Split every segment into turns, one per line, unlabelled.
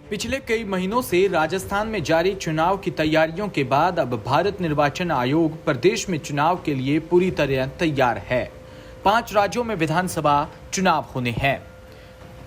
पिछले कई महीनों से राजस्थान में जारी चुनाव की तैयारियों के बाद अब भारत निर्वाचन आयोग प्रदेश में चुनाव के लिए पूरी तरह तैयार है। 5 राज्यों में विधानसभा चुनाव होने हैं।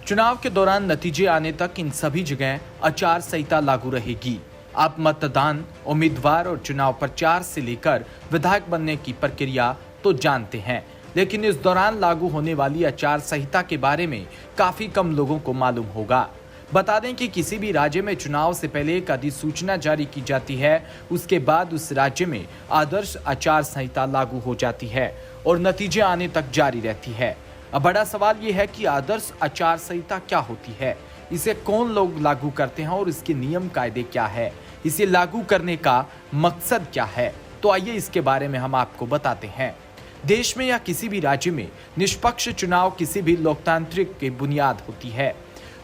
चुनाव के दौरान नतीजे आने तक इन सभी जगह आचार संहिता लागू रहेगी। आप मतदान, उम्मीदवार और चुनाव प्रचार से लेकर विधायक बनने की प्रक्रिया तो जानते हैं, लेकिन इस दौरान लागू होने वाली आचार संहिता के बारे में काफी कम लोगों को मालूम होगा। बता दें कि किसी भी राज्य में चुनाव से पहले एक अधिसूचना जारी की जाती है, उसके बाद उस राज्य में आदर्श आचार संहिता लागू हो जाती है और नतीजे आने तक जारी रहती है। अब बड़ा सवाल ये है कि आदर्श आचार संहिता क्या होती है, इसे कौन लोग लागू करते हैं और इसके नियम कायदे क्या है, इसे लागू करने का मकसद क्या है। तो आइए इसके बारे में हम आपको बताते हैं। देश में या किसी भी राज्य में निष्पक्ष चुनाव किसी भी लोकतांत्रिक की बुनियाद होती है।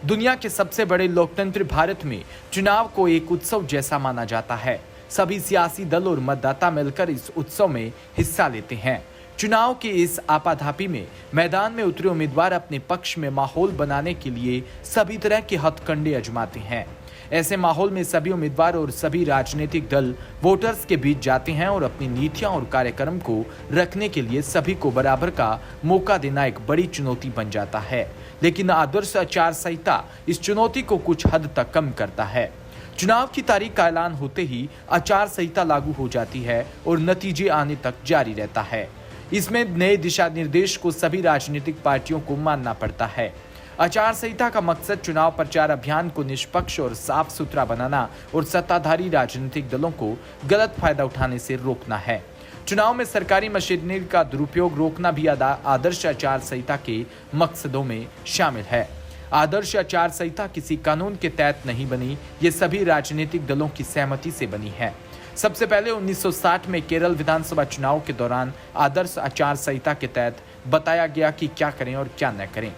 दुनिया के सबसे बड़े लोकतंत्र भारत में चुनाव को एक उत्सव जैसा माना जाता है। सभी सियासी दल और मतदाता मिलकर इस उत्सव में हिस्सा लेते हैं। चुनाव की इस आपाधापी में मैदान में उतरे उम्मीदवार अपने पक्ष में माहौल बनाने के लिए सभी तरह के हथकंडे आजमाते हैं। ऐसे माहौल में सभी उम्मीदवार और सभी राजनीतिक दल वोटर्स के बीच जाते हैं और अपनी नीतियां और कार्यक्रम को रखने के लिए सभी को बराबर का मौका देना एक बड़ी चुनौती बन जाता है। लेकिन आदर्श आचार संहिता इस चुनौती को कुछ हद तक कम करता है। चुनाव की तारीख का ऐलान होते ही आचार संहिता लागू हो जाती है और नतीजे आने तक जारी रहता है। इसमें नए दिशा निर्देश को सभी राजनीतिक पार्टियों को मानना पड़ता है। आचार संहिता का मकसद चुनाव प्रचार अभियान को निष्पक्ष और साफ सुथरा बनाना और सत्ताधारी राजनीतिक दलों को गलत फायदा उठाने से रोकना है। चुनाव में सरकारी मशीनरी का दुरुपयोग रोकना भी आदर्श आचार संहिता के मकसदों में शामिल है। आदर्श आचार संहिता किसी कानून के तहत नहीं बनी, ये सभी राजनीतिक दलों की सहमति से बनी है। सबसे पहले 1960 में केरल विधानसभा चुनाव के दौरान आदर्श आचार संहिता के तहत बताया गया कि क्या करें और क्या न करें।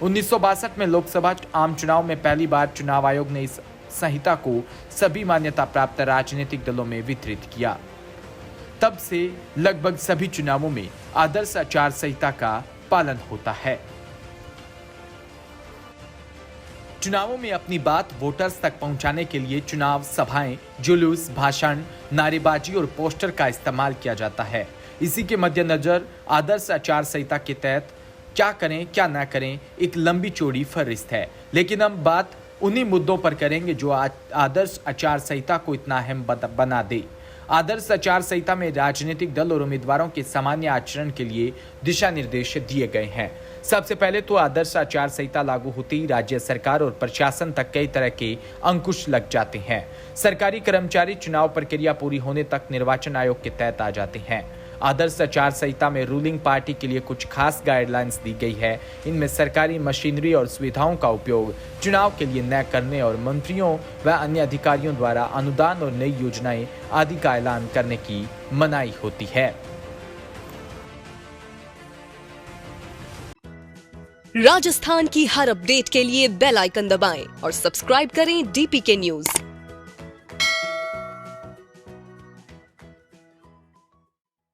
1962 में लोकसभा आम चुनाव में पहली बार चुनाव आयोग ने इस संहिता को सभी मान्यता प्राप्त राजनीतिक दलों में वितरित किया। तब से लगभग सभी चुनावों में आदर्श आचार संहिता का पालन होता है। चुनावों में अपनी बात वोटर्स तक पहुंचाने के लिए चुनाव सभाएं, जुलूस, भाषण, नारेबाजी और पोस्टर का इस्तेमाल किया जाता है। इसी के मद्देनजर आदर्श आचार संहिता के तहत क्या करें क्या ना करें एक लंबी चौड़ी फहरिस्त है, लेकिन हम बात उन्हीं मुद्दों पर करेंगे जो आदर्श आचार संहिता को इतना अहम बना दे। आदर्श आचार संहिता में राजनीतिक दल और उम्मीदवारों के सामान्य आचरण के लिए दिशा निर्देश दिए गए हैं। सबसे पहले तो आदर्श आचार संहिता लागू होते ही राज्य सरकार और प्रशासन तक कई तरह के अंकुश लग जाते हैं। सरकारी कर्मचारी चुनाव प्रक्रिया पूरी होने तक निर्वाचन आयोग के तहत आ जाते हैं। आदर्श आचार संहिता में रूलिंग पार्टी के लिए कुछ खास गाइडलाइंस दी गई है। इनमें सरकारी मशीनरी और सुविधाओं का उपयोग चुनाव के लिए न करने और मंत्रियों व अन्य अधिकारियों द्वारा अनुदान और नई योजनाएं आदि का ऐलान करने की मनाही होती है।
राजस्थान की हर अपडेट के लिए बेल आइकन दबाएं और सब्सक्राइब करें DPK न्यूज।